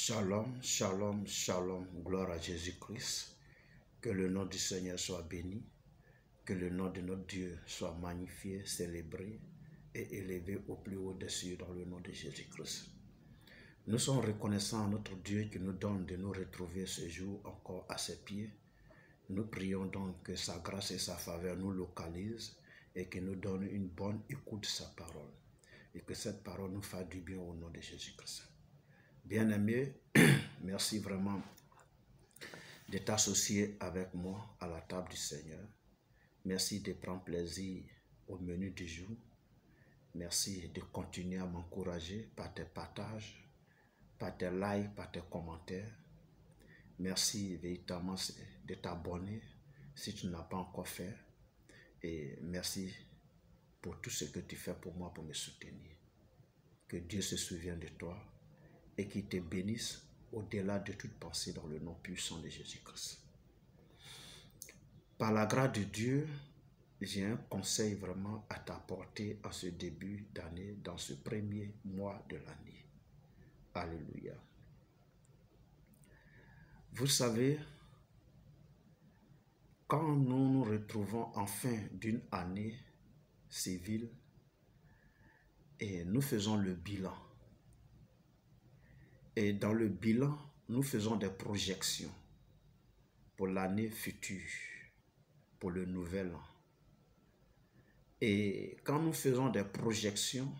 Shalom, shalom, shalom, gloire à Jésus-Christ. Que le nom du Seigneur soit béni, que le nom de notre Dieu soit magnifié, célébré et élevé au plus haut des cieux dans le nom de Jésus-Christ. Nous sommes reconnaissants à notre Dieu qui nous donne de nous retrouver ce jour encore à ses pieds. Nous prions donc que sa grâce et sa faveur nous localisent et qu'il nous donne une bonne écoute de sa parole. Et que cette parole nous fasse du bien au nom de Jésus-Christ. Bien-aimé, merci vraiment de t'associer avec moi à la table du Seigneur. Merci de prendre plaisir au menu du jour. Merci de continuer à m'encourager par tes partages, par tes likes, par tes commentaires. Merci véritablement de t'abonner si tu ne l'as pas encore fait. Et merci pour tout ce que tu fais pour moi, pour me soutenir. Que Dieu se souvienne de toi et qu'il te bénisse au-delà de toute pensée dans le nom puissant de Jésus-Christ. Par la grâce de Dieu, j'ai un conseil vraiment à t'apporter en ce début d'année, dans ce premier mois de l'année. Alléluia. Vous savez, quand nous nous retrouvons en fin d'une année civile et nous faisons le bilan, et dans le bilan, nous faisons des projections pour l'année future, pour le nouvel an. Et quand nous faisons des projections,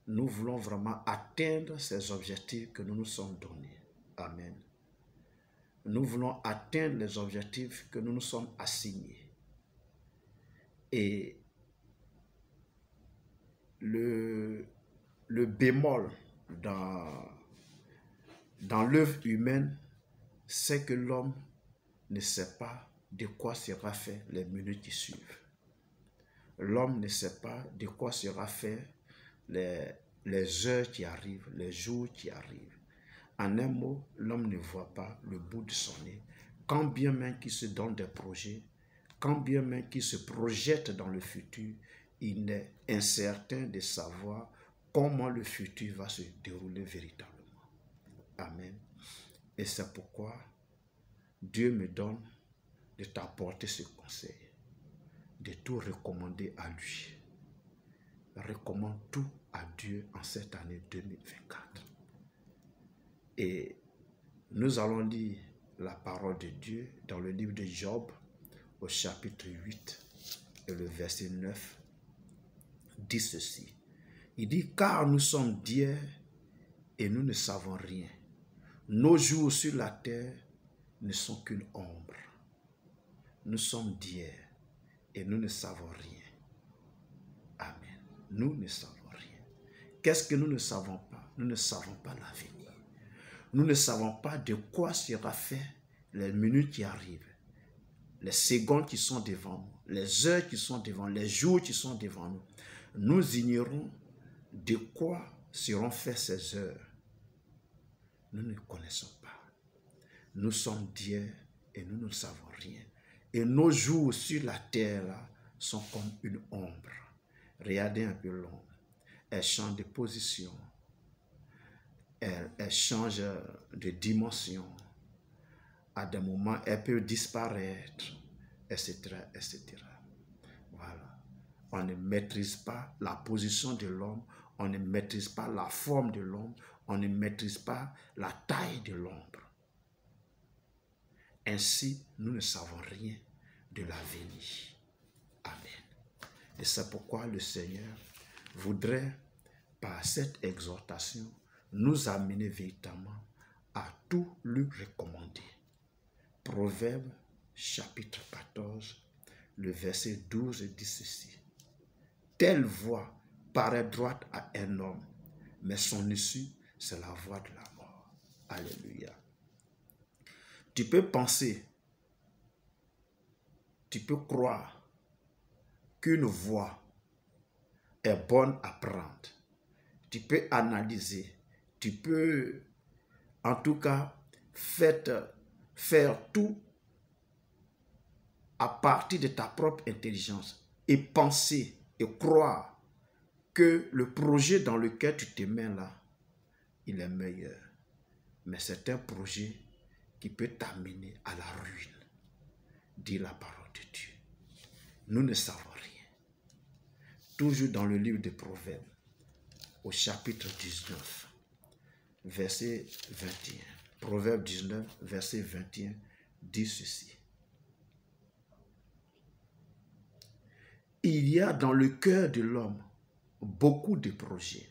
nous voulons vraiment atteindre ces objectifs que nous nous sommes donnés. Amen. Nous voulons atteindre les objectifs que nous nous sommes assignés. Et le bémol dans l'œuvre humaine, c'est que l'homme ne sait pas de quoi sera fait les minutes qui suivent. L'homme ne sait pas de quoi sera fait les heures qui arrivent, les jours qui arrivent. En un mot, l'homme ne voit pas le bout de son nez. Quand bien même qu'il se donne des projets, quand bien même qu'il se projette dans le futur, il est incertain de savoir comment le futur va se dérouler véritablement. Amen. Et c'est pourquoi Dieu me donne de t'apporter ce conseil, de tout recommander à lui. Recommande tout à Dieu en cette année 2024. Et nous allons lire la parole de Dieu dans le livre de Job, au chapitre 8 et le verset 9, dit ceci. Il dit, car nous sommes d'hier et nous ne savons rien. Nos jours sur la terre ne sont qu'une ombre. Nous sommes d'hier et nous ne savons rien. Amen. Nous ne savons rien. Qu'est-ce que nous ne savons pas? Nous ne savons pas l'avenir. Nous ne savons pas de quoi sera fait les minutes qui arrivent, les secondes qui sont devant nous, les heures qui sont devant nous, les jours qui sont devant nous. Nous ignorons de quoi seront faites ces heures. Nous ne connaissons pas. Nous sommes d'hier et nous ne savons rien. Et nos jours sur la terre là, sont comme une ombre. Regardez un peu l'ombre. Elle change de position. Elle change de dimension. À des moments, elle peut disparaître, etc., etc. Voilà. On ne maîtrise pas la position de l'homme, on ne maîtrise pas la forme de l'homme, on ne maîtrise pas la taille de l'ombre. Ainsi, nous ne savons rien de l'avenir. Amen. Et c'est pourquoi le Seigneur voudrait, par cette exhortation, nous amener véritablement à tout lui recommander. Proverbe chapitre 14, le verset 12 dit ceci. Telle voie paraît droite à un homme, mais son issue, c'est la voie de la mort. Alléluia. Tu peux penser, tu peux croire qu'une voie est bonne à prendre. Tu peux analyser, tu peux en tout cas faire tout à partir de ta propre intelligence et penser et croire que le projet dans lequel tu te mets là, il est meilleur. mais c'est un projet qui peut t'amener à la ruine, dit la parole de Dieu. Nous ne savons rien. Toujours dans le livre des Proverbes, au chapitre 19, verset 21. Proverbe 19, verset 21, dit ceci. Il y a dans le cœur de l'homme beaucoup de projets,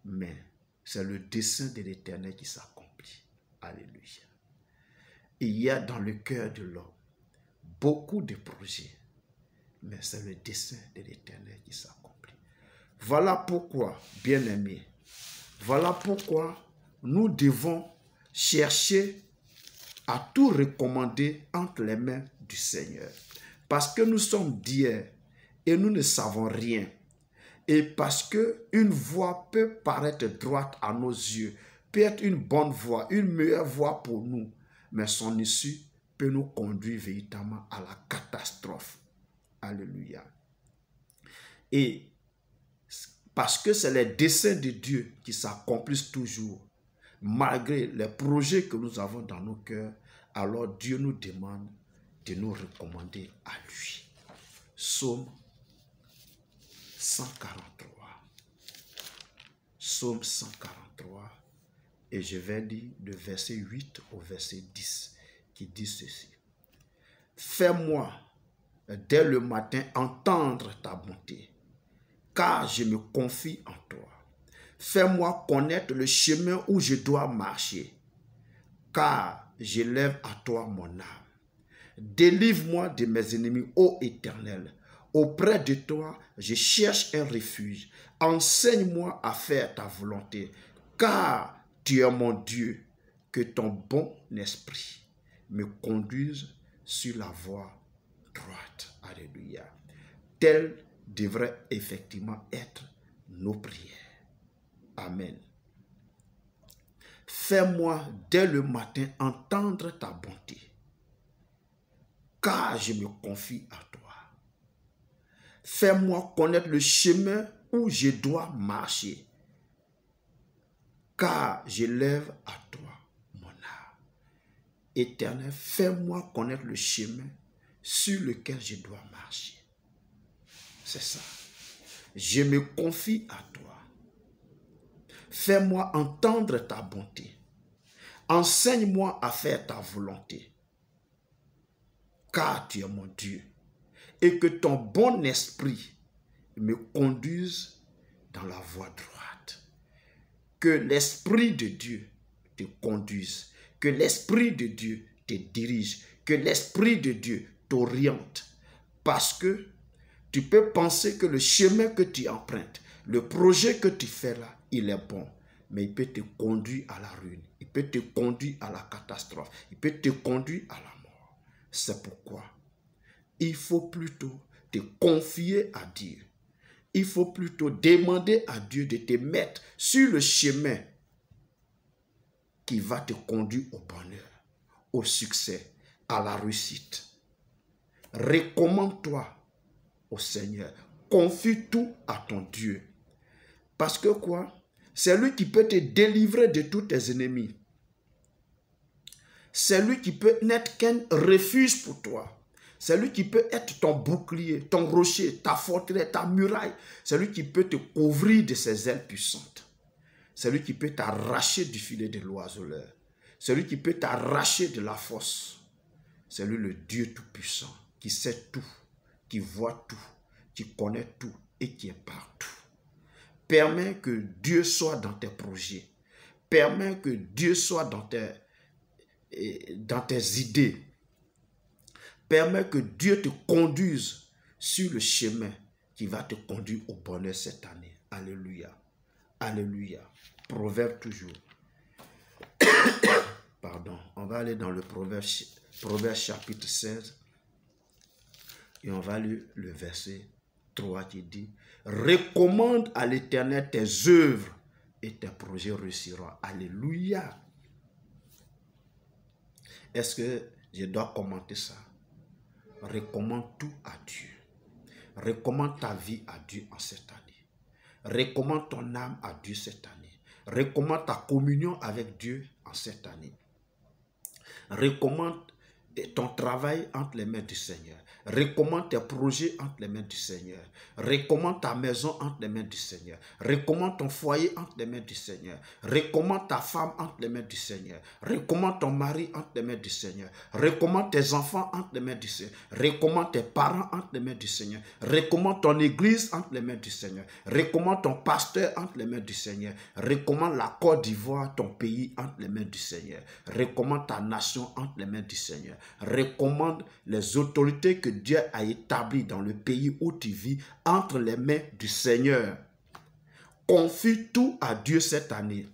mais c'est le dessein de l'Éternel qui s'accomplit. Alléluia. Il y a dans le cœur de l'homme beaucoup de projets, mais c'est le dessein de l'Éternel qui s'accomplit. Voilà pourquoi, bien-aimés, voilà pourquoi nous devons chercher à tout recommander entre les mains du Seigneur. Parce que nous sommes d'hier et nous ne savons rien. Et parce qu'une voie peut paraître droite à nos yeux, peut être une bonne voie, une meilleure voie pour nous, mais son issue peut nous conduire véritablement à la catastrophe. Alléluia. Et parce que c'est les desseins de Dieu qui s'accomplissent toujours, malgré les projets que nous avons dans nos cœurs, alors Dieu nous demande de nous recommander à lui. Psaume 143. Psaume 143. Et je vais lire le verset 8 au verset 10 qui dit ceci. Fais-moi dès le matin entendre ta bonté, car je me confie en toi. Fais-moi connaître le chemin où je dois marcher, car j'élève à toi mon âme. Délivre-moi de mes ennemis, ô Éternel. Auprès de toi, je cherche un refuge. Enseigne-moi à faire ta volonté, car tu es mon Dieu. Que ton bon esprit me conduise sur la voie droite. Alléluia. Telles devraient effectivement être nos prières. Amen. Fais-moi dès le matin entendre ta bonté, car je me confie à toi. Fais-moi connaître le chemin où je dois marcher, car j'élève à toi mon âme. Éternel, fais-moi connaître le chemin sur lequel je dois marcher. C'est ça. Je me confie à toi. Fais-moi entendre ta bonté. Enseigne-moi à faire ta volonté, car tu es mon Dieu. Et que ton bon esprit me conduise dans la voie droite. Que l'esprit de Dieu te conduise. Que l'esprit de Dieu te dirige. Que l'esprit de Dieu t'oriente. Parce que tu peux penser que le chemin que tu empruntes, le projet que tu fais là, il est bon. Mais il peut te conduire à la ruine. Il peut te conduire à la catastrophe. Il peut te conduire à la mort. C'est pourquoi il faut plutôt te confier à Dieu. Il faut plutôt demander à Dieu de te mettre sur le chemin qui va te conduire au bonheur, au succès, à la réussite. Recommande-toi au Seigneur. Confie tout à ton Dieu. Parce que quoi? C'est lui qui peut te délivrer de tous tes ennemis. C'est lui qui peut n'être qu'un refuge pour toi. C'est lui qui peut être ton bouclier, ton rocher, ta forteresse, ta muraille. C'est lui qui peut te couvrir de ses ailes puissantes. C'est lui qui peut t'arracher du filet de l'oiseleur. C'est lui qui peut t'arracher de la fosse. C'est lui le Dieu tout-puissant, qui sait tout, qui voit tout, qui connaît tout et qui est partout. Permets que Dieu soit dans tes projets. Permets que Dieu soit dans tes idées. Permets que Dieu te conduise sur le chemin qui va te conduire au bonheur cette année. Alléluia. Alléluia. Proverbe toujours. Pardon. On va aller dans le Proverbe chapitre 16. Et on va lire le verset 3 qui dit: recommande à l'Éternel tes œuvres et tes projets réussiront. Alléluia. Est-ce que je dois commenter ça? Recommande tout à Dieu. Recommande ta vie à Dieu en cette année. Recommande ton âme à Dieu cette année. Recommande ta communion avec Dieu en en cette année. Recommande ton travail entre les mains du Seigneur. Recommande tes projets entre les mains du Seigneur. Recommande ta maison entre les mains du Seigneur. Recommande ton foyer entre les mains du Seigneur. Recommande ta femme entre les mains du Seigneur. Recommande ton mari entre les mains du Seigneur. Recommande tes enfants entre les mains du Seigneur. Recommande tes parents entre les mains du Seigneur. Recommande ton église entre les mains du Seigneur. Recommande ton pasteur entre les mains du Seigneur. Recommande la Côte d'Ivoire, ton pays, entre les mains du Seigneur. Recommande ta nation entre les mains du Seigneur. Recommande les autorités que Dieu a établies dans le pays où tu vis entre les mains du Seigneur. Confie tout à Dieu cette année.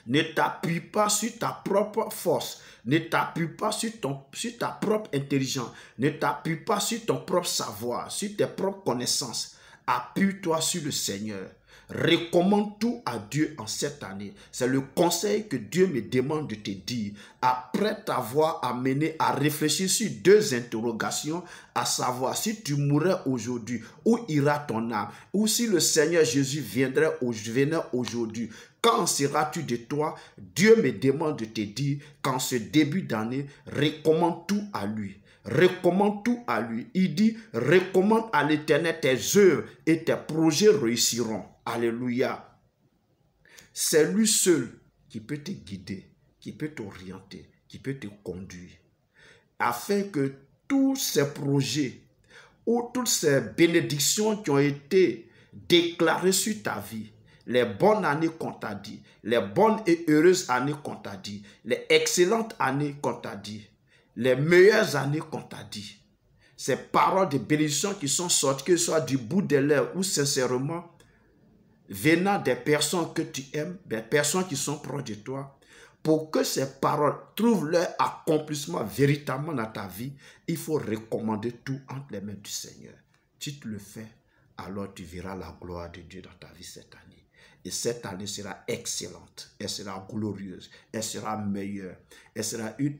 Ne t'appuie pas sur ta propre force. Ne t'appuie pas sur ta propre intelligence. Ne t'appuie pas sur ton propre savoir, sur tes propres connaissances. Appuie-toi sur le Seigneur. Recommande tout à Dieu en cette année. C'est le conseil que Dieu me demande de te dire. Après t'avoir amené à réfléchir sur deux interrogations, à savoir si tu mourrais aujourd'hui, où ira ton âme? Ou si le Seigneur Jésus venait aujourd'hui, quand seras-tu de toi? Dieu me demande de te dire qu'en ce début d'année, recommande tout à lui. Recommande tout à lui. Il dit, recommande à l'Éternel tes œuvres et tes projets réussiront. Alléluia. C'est lui seul qui peut te guider, qui peut t'orienter, qui peut te conduire, afin que tous ces projets ou toutes ces bénédictions qui ont été déclarées sur ta vie, les bonnes années qu'on t'a dit, les bonnes et heureuses années qu'on t'a dit, les excellentes années qu'on t'a dit, les meilleures années qu'on t'a dit, ces paroles de bénédiction qui sont sorties, que ce soit du bout des lèvres ou sincèrement, venant des personnes que tu aimes, des personnes qui sont proches de toi, pour que ces paroles trouvent leur accomplissement véritablement dans ta vie, il faut recommander tout entre les mains du Seigneur. Si tu le fais, alors tu verras la gloire de Dieu dans ta vie cette année. Et cette année sera excellente, elle sera glorieuse, elle sera meilleure, elle sera une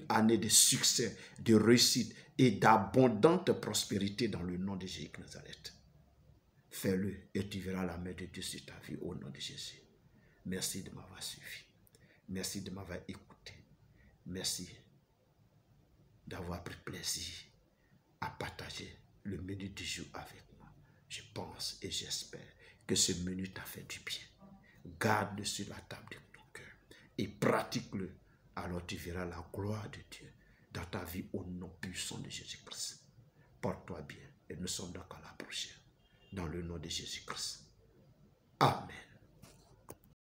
année de succès, de réussite et d'abondante prospérité dans le nom de Jésus de Nazareth. Fais-le et tu verras la main de Dieu sur ta vie au nom de Jésus. Merci de m'avoir suivi. Merci de m'avoir écouté. Merci d'avoir pris plaisir à partager le menu du jour avec moi. Je pense et j'espère que ce menu t'a fait du bien. Garde-le sur la table de ton cœur et pratique-le. Alors tu verras la gloire de Dieu dans ta vie au nom puissant de Jésus-Christ. Porte-toi bien et nous sommes donc à la prochaine. Dans le nom de Jésus-Christ. Amen.